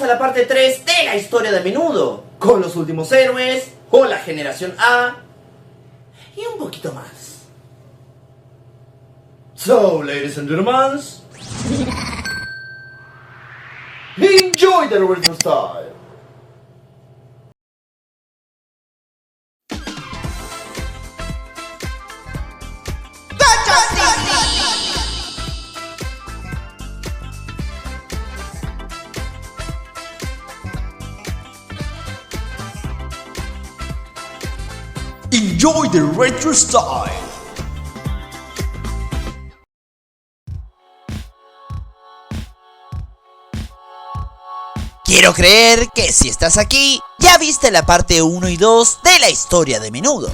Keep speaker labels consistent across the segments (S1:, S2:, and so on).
S1: a la parte 3 de la historia de Menudo, con los últimos héroes, o la generación A, y un poquito más. So, ladies and gentlemen, enjoy the original style. Enjoy the retro style.
S2: Quiero creer que si estás aquí, ya viste la parte 1 y 2 de la historia de Menudo.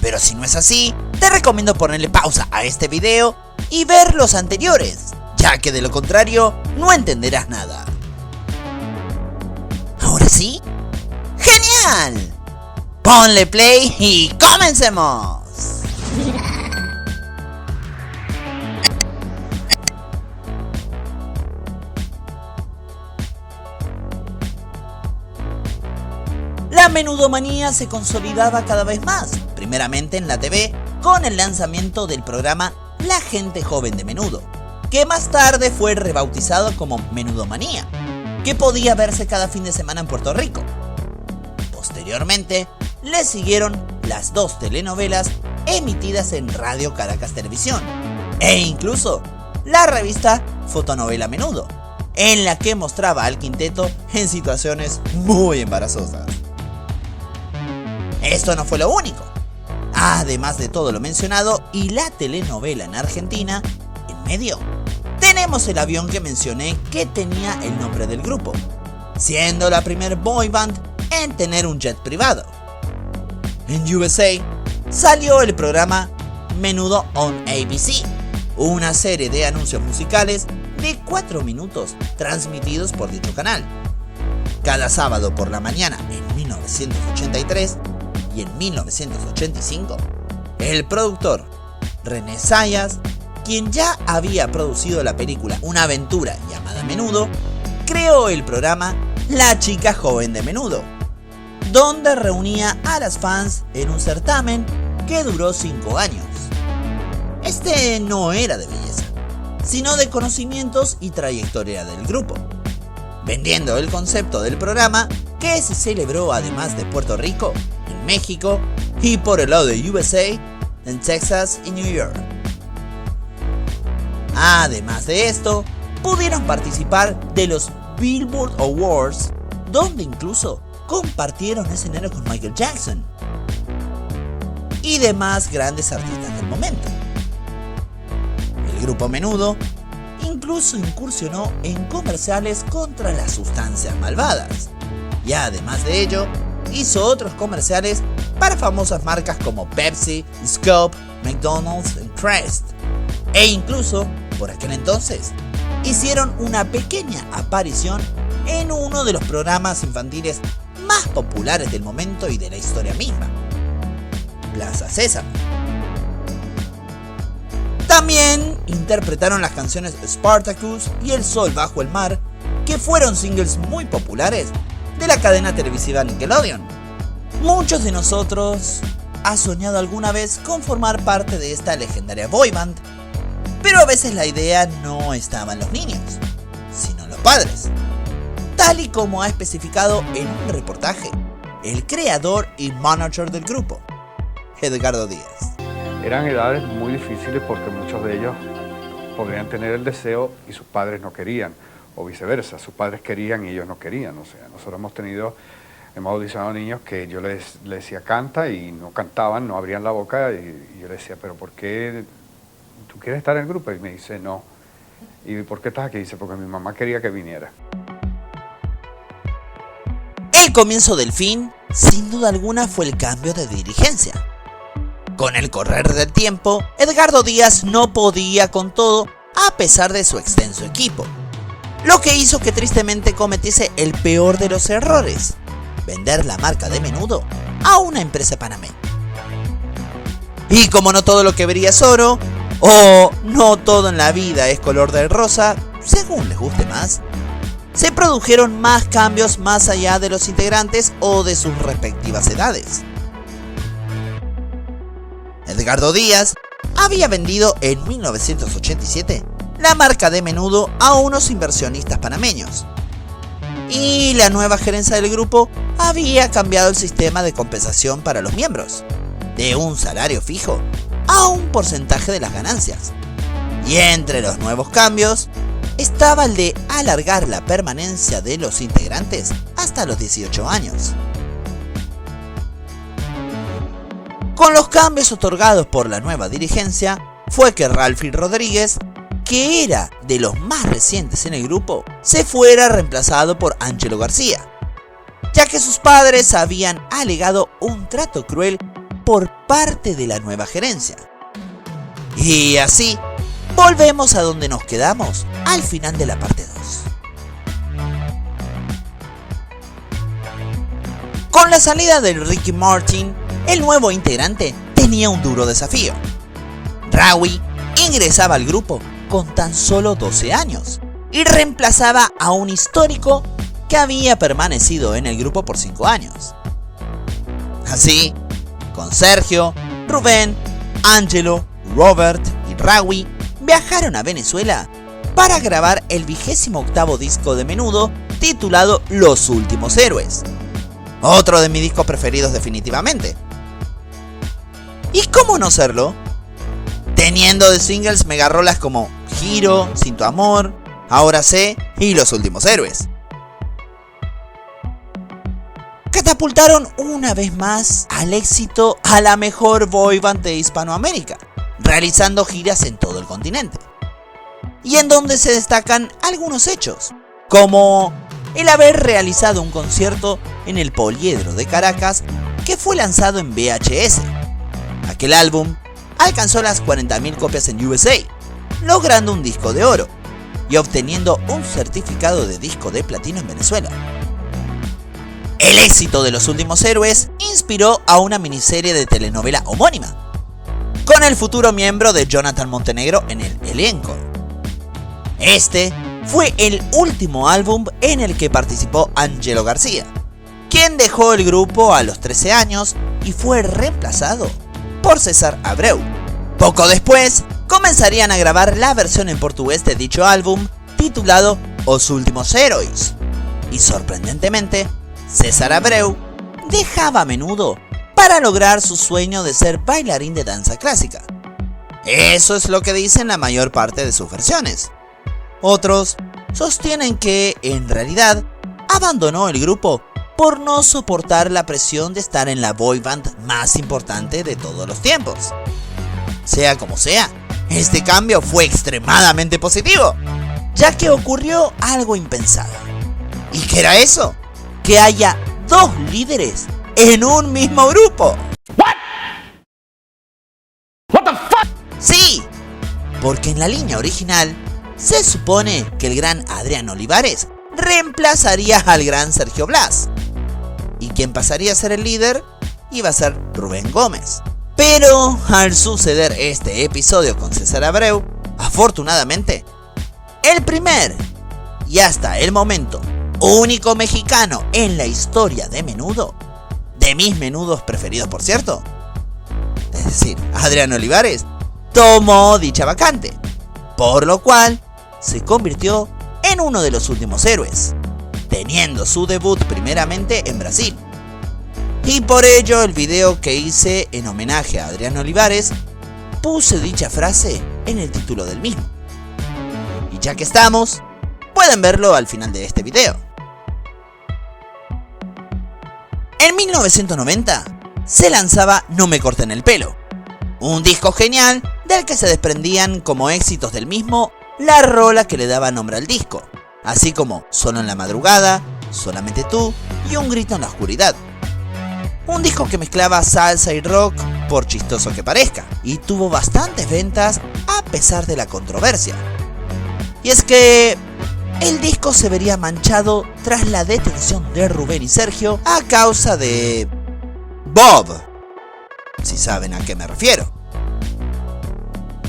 S2: Pero si no es así, te recomiendo ponerle pausa a este video y ver los anteriores, ya que de lo contrario, no entenderás nada. ¿Ahora sí? ¡Genial! Ponle play y comencemos. La menudomanía se consolidaba cada vez más, primeramente en la TV, con el lanzamiento del programa La Gente Joven de Menudo, que más tarde fue rebautizado como Menudomanía, que podía verse cada fin de semana en Puerto Rico. Posteriormente, le siguieron las 2 telenovelas emitidas en Radio Caracas Televisión, e incluso la revista Fotonovela Menudo, en la que mostraba al quinteto en situaciones muy embarazosas. Esto no fue lo único. Además de todo lo mencionado y la telenovela en Argentina, en medio, tenemos el avión que mencioné que tenía el nombre del grupo, siendo la primer boy band en tener un jet privado. En USA salió el programa Menudo on ABC, una serie de anuncios musicales de 4 minutos transmitidos por dicho canal. Cada sábado por la mañana en 1983 y en 1985, el productor René Zayas, quien ya había producido la película Una aventura llamada Menudo, creó el programa La Chica Joven de Menudo, donde reunía a las fans en un certamen que duró 5 años. Este no era de belleza, sino de conocimientos y trayectoria del grupo, vendiendo el concepto del programa que se celebró además de Puerto Rico, en México y por el lado de USA, en Texas y New York. Además de esto, pudieron participar de los Billboard Awards, donde incluso compartieron escenario con Michael Jackson y demás grandes artistas del momento. El grupo Menudo incluso incursionó en comerciales contra las sustancias malvadas, y además de ello, hizo otros comerciales para famosas marcas como Pepsi, Scope, McDonald's y Crest, e incluso, por aquel entonces, hicieron una pequeña aparición en uno de los programas infantiles más populares del momento y de la historia misma, Plaza Sésamo. También interpretaron las canciones Spartacus y El Sol Bajo el Mar, que fueron singles muy populares de la cadena televisiva Nickelodeon. Muchos de nosotros ha soñado alguna vez con formar parte de esta legendaria boy band, pero a veces la idea no estaba en los niños, sino en los padres, tal y como ha especificado en un reportaje el creador y manager del grupo, Edgardo Díaz.
S3: Eran edades muy difíciles porque muchos de ellos podrían tener el deseo y sus padres no querían, o viceversa, sus padres querían y ellos no querían. O sea, nosotros hemos audicionado niños que yo les decía canta y no cantaban, no abrían la boca, y yo les decía, pero ¿por qué tú quieres estar en el grupo? Y me dice, no. ¿Y por qué estás aquí? Dice, porque mi mamá quería que viniera.
S2: El comienzo del fin, sin duda alguna, fue el cambio de dirigencia. Con el correr del tiempo, Edgardo Díaz no podía con todo a pesar de su extenso equipo, lo que hizo que tristemente cometiese el peor de los errores: vender la marca de Menudo a una empresa panameña. Y como no todo lo que brilla es oro, o no todo en la vida es color de rosa, según les guste más, se produjeron más cambios más allá de los integrantes o de sus respectivas edades. Edgardo Díaz había vendido en 1987 la marca de Menudo a unos inversionistas panameños. Y la nueva gerencia del grupo había cambiado el sistema de compensación para los miembros, de un salario fijo a un porcentaje de las ganancias. Y entre los nuevos cambios estaba el de alargar la permanencia de los integrantes hasta los 18 años. Con los cambios otorgados por la nueva dirigencia, fue que Ralphie Rodríguez, que era de los más recientes en el grupo, se fuera reemplazado por Ángelo García, ya que sus padres habían alegado un trato cruel por parte de la nueva gerencia. Y así, volvemos a donde nos quedamos al final de la parte 2. Con la salida de Ricky Martin, el nuevo integrante tenía un duro desafío. Rawi ingresaba al grupo con tan solo 12 años y reemplazaba a un histórico que había permanecido en el grupo por 5 años. Así, con Sergio, Rubén, Ángelo, Robert y Rawi viajaron a Venezuela para grabar el 28º disco de Menudo titulado Los Últimos Héroes, otro de mis discos preferidos definitivamente. ¿Y cómo no serlo? Teniendo de singles megarolas como Giro, Sin Tu Amor, Ahora Sé y Los Últimos Héroes. Catapultaron una vez más al éxito a la mejor boy band de Hispanoamérica, realizando giras en todo el continente. Y en donde se destacan algunos hechos, como el haber realizado un concierto en el Poliedro de Caracas que fue lanzado en VHS. Aquel álbum alcanzó las 40.000 copias en USA, logrando un disco de oro y obteniendo un certificado de disco de platino en Venezuela. El éxito de Los Últimos Héroes inspiró a una miniserie de telenovela homónima, con el futuro miembro de Jonathan Montenegro en el elenco. Este fue el último álbum en el que participó Ángelo García, quien dejó el grupo a los 13 años y fue reemplazado por César Abreu. Poco después, comenzarían a grabar la versión en portugués de dicho álbum, titulado Os Últimos Héroes. Y sorprendentemente, César Abreu dejaba a Menudo para lograr su sueño de ser bailarín de danza clásica. Eso es lo que dicen la mayor parte de sus versiones. Otros sostienen que, en realidad, abandonó el grupo por no soportar la presión de estar en la boy band más importante de todos los tiempos. Sea como sea, este cambio fue extremadamente positivo, ya que ocurrió algo impensado. ¿Y qué era eso? Que haya dos líderes en un mismo grupo.
S4: What the fuck?
S2: Sí, porque en la línea original se supone que el gran Adrián Olivares reemplazaría al gran Sergio Blas, y quien pasaría a ser el líder iba a ser Rubén Gómez. Pero al suceder este episodio con César Abreu, afortunadamente, el primer y hasta el momento único mexicano en la historia de Menudo, de mis menudos preferidos por cierto, es decir, Adrián Olivares, tomó dicha vacante, por lo cual se convirtió en uno de los últimos héroes, teniendo su debut primeramente en Brasil. Y por ello el video que hice en homenaje a Adrián Olivares, puse dicha frase en el título del mismo. Y ya que estamos, pueden verlo al final de este video. En 1990 se lanzaba No Me Corten el Pelo, un disco genial del que se desprendían como éxitos del mismo la rola que le daba nombre al disco, así como Solo en la Madrugada, Solamente Tú y Un Grito en la Oscuridad. Un disco que mezclaba salsa y rock, por chistoso que parezca, y tuvo bastantes ventas a pesar de la controversia. Y es que el disco se vería manchado tras la detención de Rubén y Sergio a causa de Bob, si saben a qué me refiero.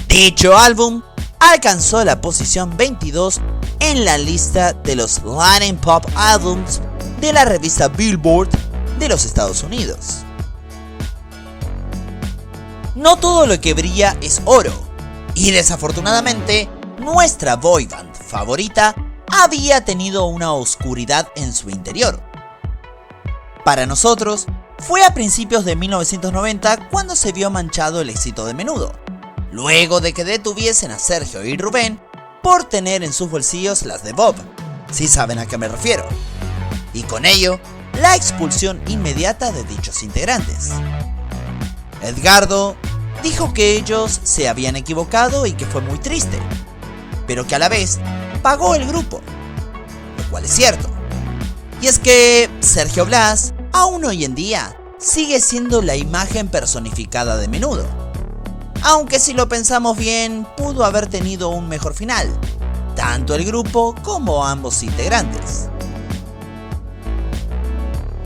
S2: Dicho álbum alcanzó la posición 22 en la lista de los Latin Pop Albums de la revista Billboard de los Estados Unidos. No todo lo que brilla es oro, y desafortunadamente nuestra boy band favorita había tenido una oscuridad en su interior. Para nosotros, fue a principios de 1990 cuando se vio manchado el éxito de Menudo, luego de que detuviesen a Sergio y Rubén por tener en sus bolsillos las de Bob, si saben a qué me refiero, y con ello, la expulsión inmediata de dichos integrantes. Edgardo dijo que ellos se habían equivocado y que fue muy triste, pero que a la vez pagó el grupo, lo cual es cierto. Y es que Sergio Blas, aún hoy en día, sigue siendo la imagen personificada de Menudo. Aunque si lo pensamos bien, pudo haber tenido un mejor final, tanto el grupo como ambos integrantes.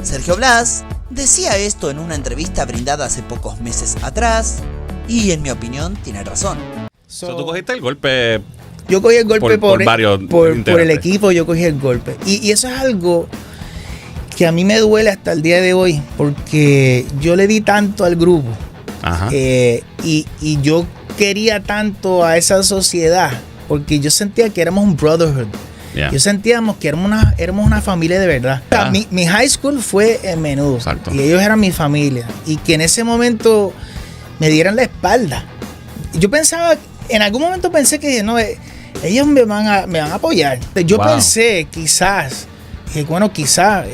S2: Sergio Blas decía esto en una entrevista brindada hace pocos meses atrás, y en mi opinión tiene razón.
S4: Tú cogiste el golpe.
S5: Yo cogí el golpe por el equipo, yo cogí el golpe. Y eso es algo que a mí me duele hasta el día de hoy, porque yo le di tanto al grupo.
S4: Ajá.
S5: Y yo quería tanto a esa sociedad, porque yo sentía que éramos un brotherhood. Yeah. Yo sentíamos que éramos una familia de verdad. O sea, mi high school fue en Menudo. Exacto. Y ellos eran mi familia. Y que en ese momento me dieran la espalda. Yo pensaba, en algún momento pensé que no, ellos me van a apoyar. Yo pensé quizás,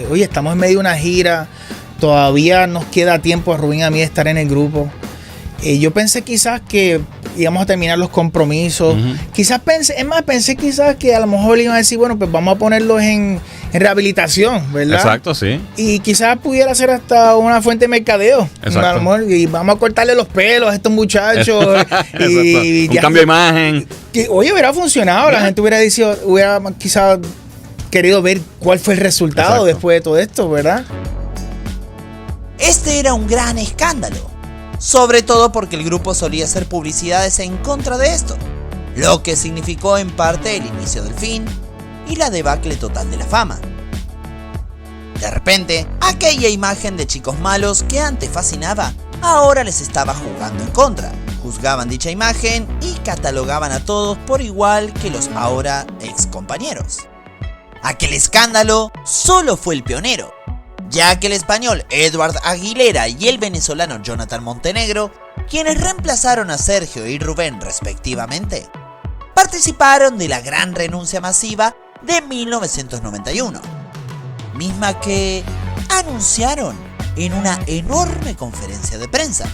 S5: oye, estamos en medio de una gira, todavía nos queda tiempo a Rubén y a mí de estar en el grupo. Yo pensé quizás que íbamos a terminar los compromisos. Uh-huh. Pensé quizás que a lo mejor iban a decir, bueno, pues vamos a ponerlos en rehabilitación, ¿verdad?
S4: Exacto, sí.
S5: Y quizás pudiera ser hasta una fuente de mercadeo. Exacto. A lo mejor, y vamos a cortarle los pelos a estos muchachos.
S4: y un cambio de imagen.
S5: Oye, hubiera funcionado. La gente hubiera quizás querido ver cuál fue el resultado después de todo esto, ¿verdad?
S2: Este era un gran escándalo, sobre todo porque el grupo solía hacer publicidades en contra de esto, lo que significó en parte el inicio del fin y la debacle total de la fama. De repente, aquella imagen de chicos malos que antes fascinaba, ahora les estaba jugando en contra. Juzgaban dicha imagen y catalogaban a todos por igual que los ahora ex compañeros. Aquel escándalo solo fue el pionero, ya que el español Edward Aguilera y el venezolano Jonathan Montenegro, quienes reemplazaron a Sergio y Rubén respectivamente, participaron de la gran renuncia masiva de 1991, misma que anunciaron en una enorme conferencia de prensa.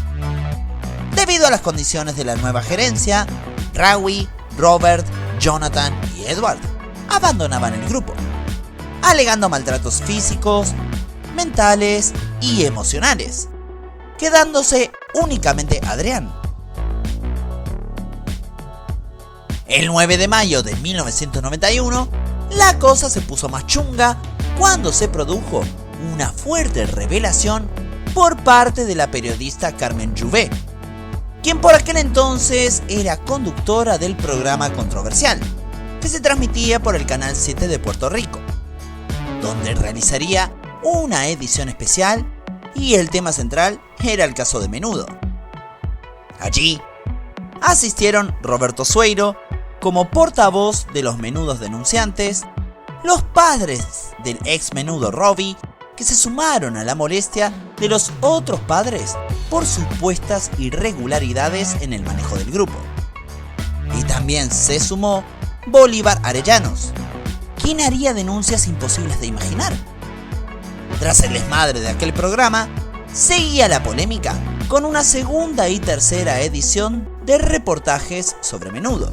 S2: Debido a las condiciones de la nueva gerencia, Rawi, Robert, Jonathan y Edward abandonaban el grupo, alegando maltratos físicos, mentales y emocionales, quedándose únicamente Adrián. El 9 de mayo de 1991, la cosa se puso más chunga cuando se produjo una fuerte revelación por parte de la periodista Carmen Jouvet, quien por aquel entonces era conductora del programa Controversial, que se transmitía por el Canal 7 de Puerto Rico, donde realizaría una edición especial y el tema central era el caso de Menudo. Allí asistieron Roberto Sueiro como portavoz de los menudos denunciantes, los padres del ex Menudo Robbie, que se sumaron a la molestia de los otros padres por supuestas irregularidades en el manejo del grupo. Y también se sumó Bolívar Arellanos, quien haría denuncias imposibles de imaginar. Tras el desmadre de aquel programa, seguía la polémica con una segunda y tercera edición de reportajes sobre Menudo.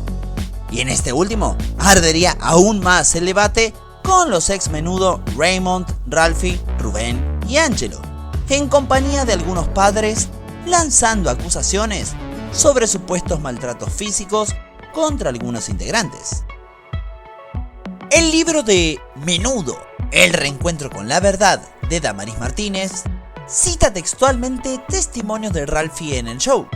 S2: Y en este último, ardería aún más el debate con los ex Menudo Raymond, Ralphie, Rubén y Angelo, en compañía de algunos padres, lanzando acusaciones sobre supuestos maltratos físicos contra algunos integrantes. El libro de Menudo, El reencuentro con la verdad, de Damaris Martínez, cita textualmente testimonios de Ralphie en el show.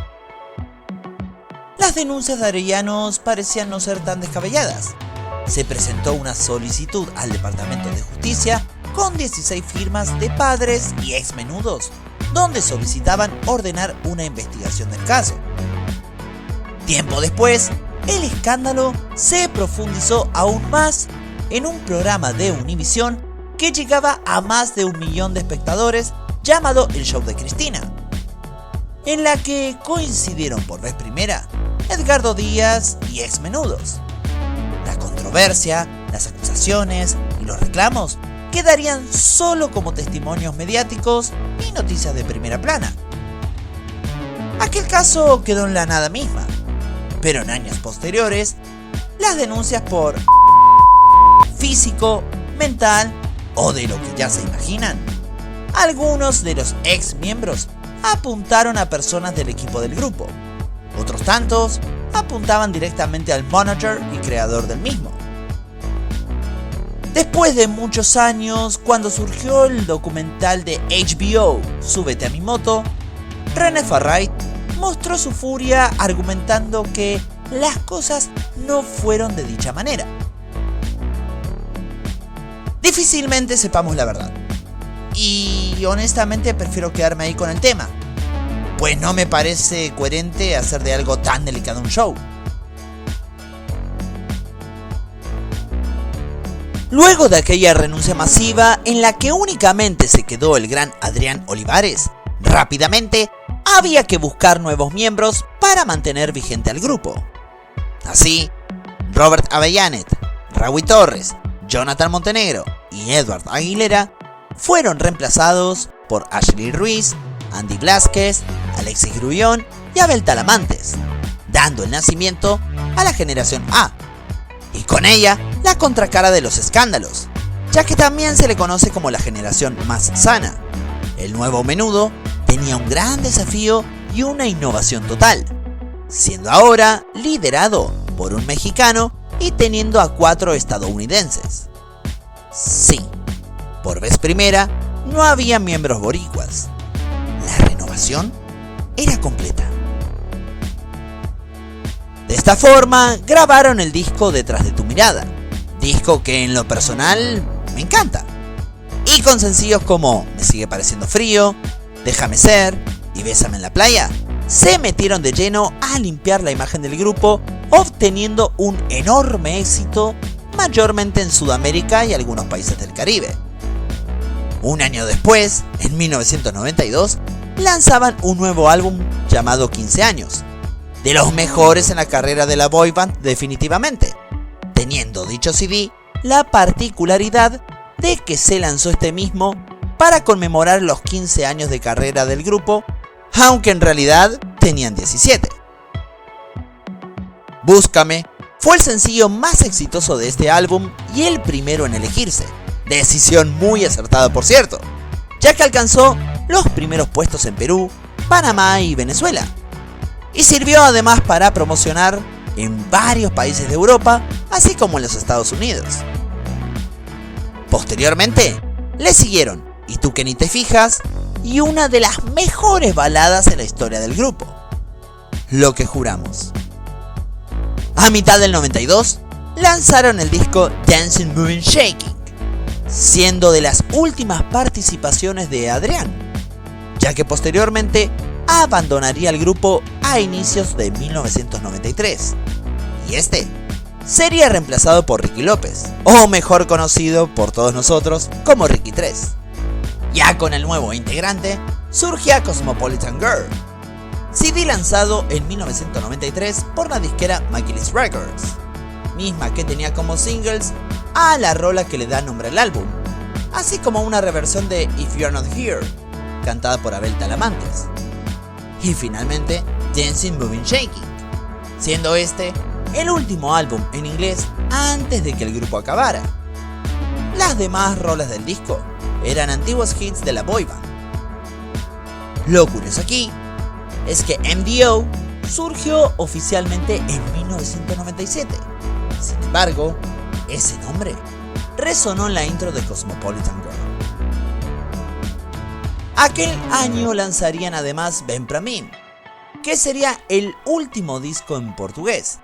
S2: las denuncias de Arellanos parecían no ser tan descabelladas. Se presentó una solicitud al Departamento de Justicia con 16 firmas de padres y ex menudos, donde solicitaban ordenar una investigación del caso. Tiempo después, el escándalo se profundizó aún más en un programa de Univision que llegaba a más de 1 millón de espectadores llamado El Show de Cristina, en la que coincidieron por vez primera Edgardo Díaz y ex menudos. La controversia, las acusaciones y los reclamos quedarían solo como testimonios mediáticos y noticias de primera plana. Aquel caso quedó en la nada misma, pero en años posteriores, las denuncias por físico, mental o de lo que ya se imaginan, algunos de los ex miembros apuntaron a personas del equipo del grupo. Otros tantos apuntaban directamente al manager y creador del mismo. Después de muchos años, cuando surgió el documental de HBO Súbete a mi moto, René Farray mostró su furia argumentando que las cosas no fueron de dicha manera. Difícilmente sepamos la verdad, y honestamente prefiero quedarme ahí con el tema, pues no me parece coherente hacer de algo tan delicado un show. Luego de aquella renuncia masiva en la que únicamente se quedó el gran Adrián Olivares, rápidamente había que buscar nuevos miembros para mantener vigente al grupo. Así, Robert Avellanet, Raúl Torres, Jonathan Montenegro y Edward Aguilera fueron reemplazados por Ashley Ruiz, Andy Blázquez, Alexis Grullón y Abel Talamantes, dando el nacimiento a la generación A, y con ella la contracara de los escándalos, ya que también se le conoce como la generación más sana. El nuevo menudo tenía un gran desafío y una innovación total, siendo ahora liderado por un mexicano y teniendo a 4 estadounidenses. Sí, por vez primera no había miembros boricuas. La renovación era completa. De esta forma grabaron el disco Detrás de tu mirada, disco que en lo personal me encanta, y con sencillos como Me sigue pareciendo frío, Déjame ser y Bésame en la playa, se metieron de lleno a limpiar la imagen del grupo, obteniendo un enorme éxito mayormente en Sudamérica y algunos países del Caribe. Un año después, en 1992, lanzaban un nuevo álbum llamado 15 años, de los mejores en la carrera de la boyband definitivamente, teniendo dicho CD la particularidad de que se lanzó este mismo para conmemorar los 15 años de carrera del grupo, aunque en realidad tenían 17. Búscame fue el sencillo más exitoso de este álbum y el primero en elegirse, decisión muy acertada por cierto, ya que alcanzó los primeros puestos en Perú, Panamá y Venezuela, y sirvió además para promocionar en varios países de Europa, así como en los Estados Unidos. Posteriormente, le siguieron Y tú que ni te fijas, y una de las mejores baladas en la historia del grupo, Lo que juramos. A mitad del 92, lanzaron el disco Dancing, Moving, Shaking, siendo de las últimas participaciones de Adrián, ya que posteriormente abandonaría el grupo a inicios de 1993, y este sería reemplazado por Ricky López, o mejor conocido por todos nosotros como Ricky 3. Ya con el nuevo integrante, surgía Cosmopolitan Girl, CD lanzado en 1993 por la disquera Michaelis Records, misma que tenía como singles a la rola que le da nombre al álbum, así como una reversión de If You're Not Here, cantada por Abel Talamantes, y finalmente Dancing, Moving, Shaking, siendo este el último álbum en inglés antes de que el grupo acabara. Las demás rolas del disco eran antiguos hits de la boyband. Lo curioso aquí es que MDO surgió oficialmente en 1997. Sin embargo, ese nombre resonó en la intro de Cosmopolitan Girl. Aquel año lanzarían además Ven Pra Mí, que sería el último disco en portugués,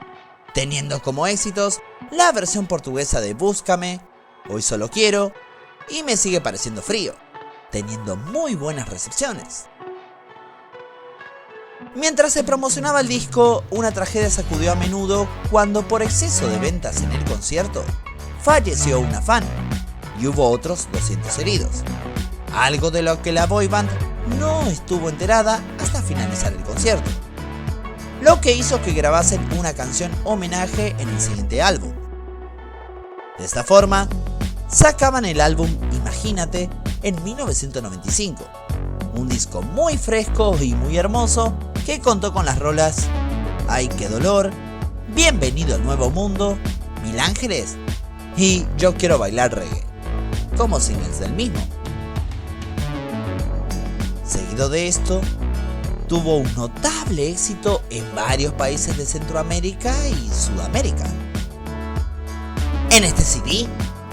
S2: teniendo como éxitos la versión portuguesa de Búscame, Hoy Solo Quiero y Me Sigue Pareciendo Frío, teniendo muy buenas recepciones. Mientras se promocionaba el disco, una tragedia sacudió a Menudo cuando, por exceso de ventas en el concierto, falleció una fan y hubo otros 200 heridos, algo de lo que la boy band no estuvo enterada hasta finalizar el concierto, lo que hizo que grabasen una canción homenaje en el siguiente álbum. De esta forma, sacaban el álbum Imagínate en 1995, un disco muy fresco y muy hermoso que contó con las rolas Ay qué dolor, Bienvenido al Nuevo Mundo, Mil Ángeles y Yo Quiero Bailar Reggae, como singles del mismo. Seguido de esto, tuvo un notable éxito en varios países de Centroamérica y Sudamérica. En este CD,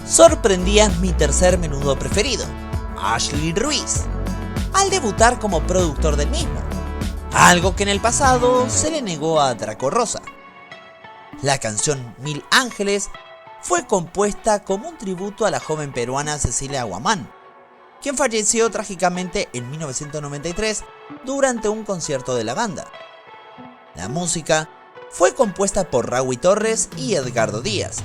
S2: sorprendía mi tercer Menudo preferido, Ashley Ruiz, al debutar como productor del mismo, algo que en el pasado se le negó a Draco Rosa. La canción Mil Ángeles fue compuesta como un tributo a la joven peruana Cecilia Guamán, quien falleció trágicamente en 1993 durante un concierto de la banda. La música fue compuesta por Raúl Torres y Edgardo Díaz,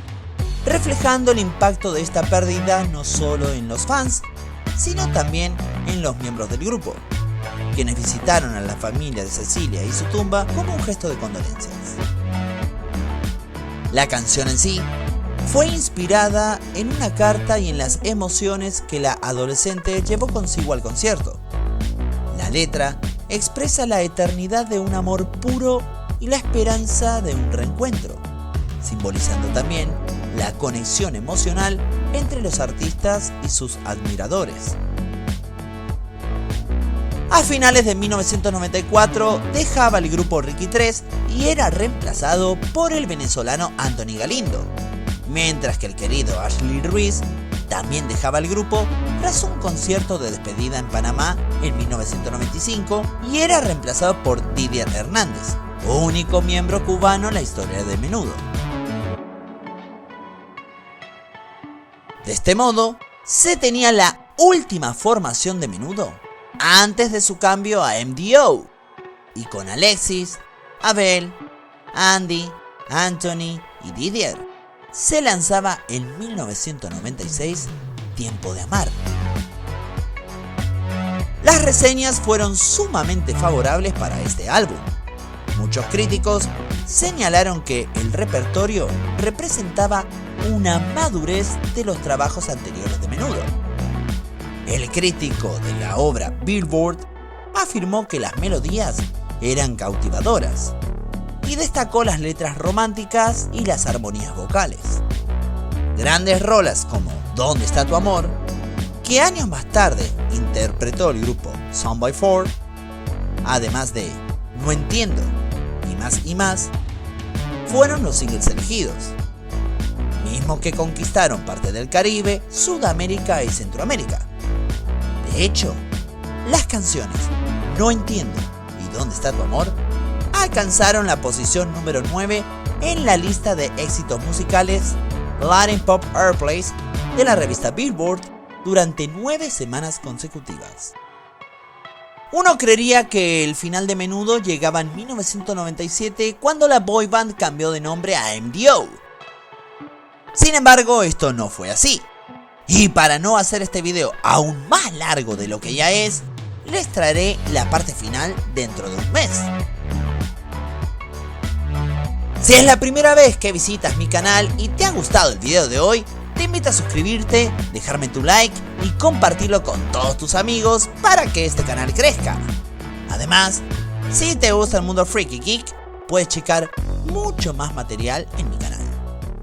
S2: reflejando el impacto de esta pérdida no solo en los fans, sino también en los miembros del grupo, quienes visitaron a la familia de Cecilia y su tumba como un gesto de condolencias. La canción en sí fue inspirada en una carta y en las emociones que la adolescente llevó consigo al concierto. La letra expresa la eternidad de un amor puro y la esperanza de un reencuentro, simbolizando también la conexión emocional entre los artistas y sus admiradores. A finales de 1994 dejaba el grupo Ricky 3 y era reemplazado por el venezolano Anthony Galindo, mientras que el querido Ashley Ruiz también dejaba el grupo tras un concierto de despedida en Panamá en 1995 y era reemplazado por Didier Hernández, único miembro cubano en la historia de Menudo. De este modo, se tenía la última formación de Menudo antes de su cambio a MDO, y con Alexis, Abel, Andy, Anthony y Didier se lanzaba en 1996 Tiempo de Amar. Las reseñas fueron sumamente favorables para este álbum. Muchos críticos señalaron que el repertorio representaba una madurez de los trabajos anteriores de Menudo. El crítico de la obra Billboard afirmó que las melodías eran cautivadoras y destacó las letras románticas y las armonías vocales. Grandes rolas como ¿Dónde está tu amor?, que años más tarde interpretó el grupo Son by Four, además de No Entiendo y más, fueron los singles elegidos, mismos que conquistaron parte del Caribe, Sudamérica y Centroamérica. De hecho, las canciones No Entiendo y ¿Dónde está tu amor? Alcanzaron la posición número 9 en la lista de éxitos musicales Latin Pop Airplays de la revista Billboard durante 9 semanas consecutivas. Uno creería que el final de Menudo llegaba en 1997 cuando la boy band cambió de nombre a MDO. Sin embargo, esto no fue así. Y para no hacer este video aún más largo de lo que ya es, les traeré la parte final dentro de un mes. Si es la primera vez que visitas mi canal y te ha gustado el video de hoy, te invito a suscribirte, dejarme tu like y compartirlo con todos tus amigos para que este canal crezca. Además, si te gusta el mundo freak y geek, puedes checar mucho más material en mi canal.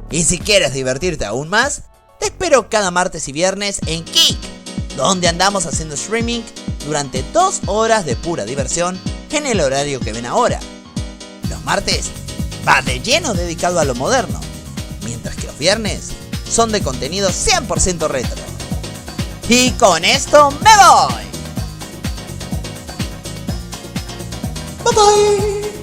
S2: Y si quieres divertirte aún más, te espero cada martes y viernes en Geek, donde andamos haciendo streaming durante 2 horas de pura diversión en el horario que ven ahora. Los martes va de lleno dedicado a lo moderno, mientras que los viernes son de contenido 100% retro. Y con esto me voy. Bye bye.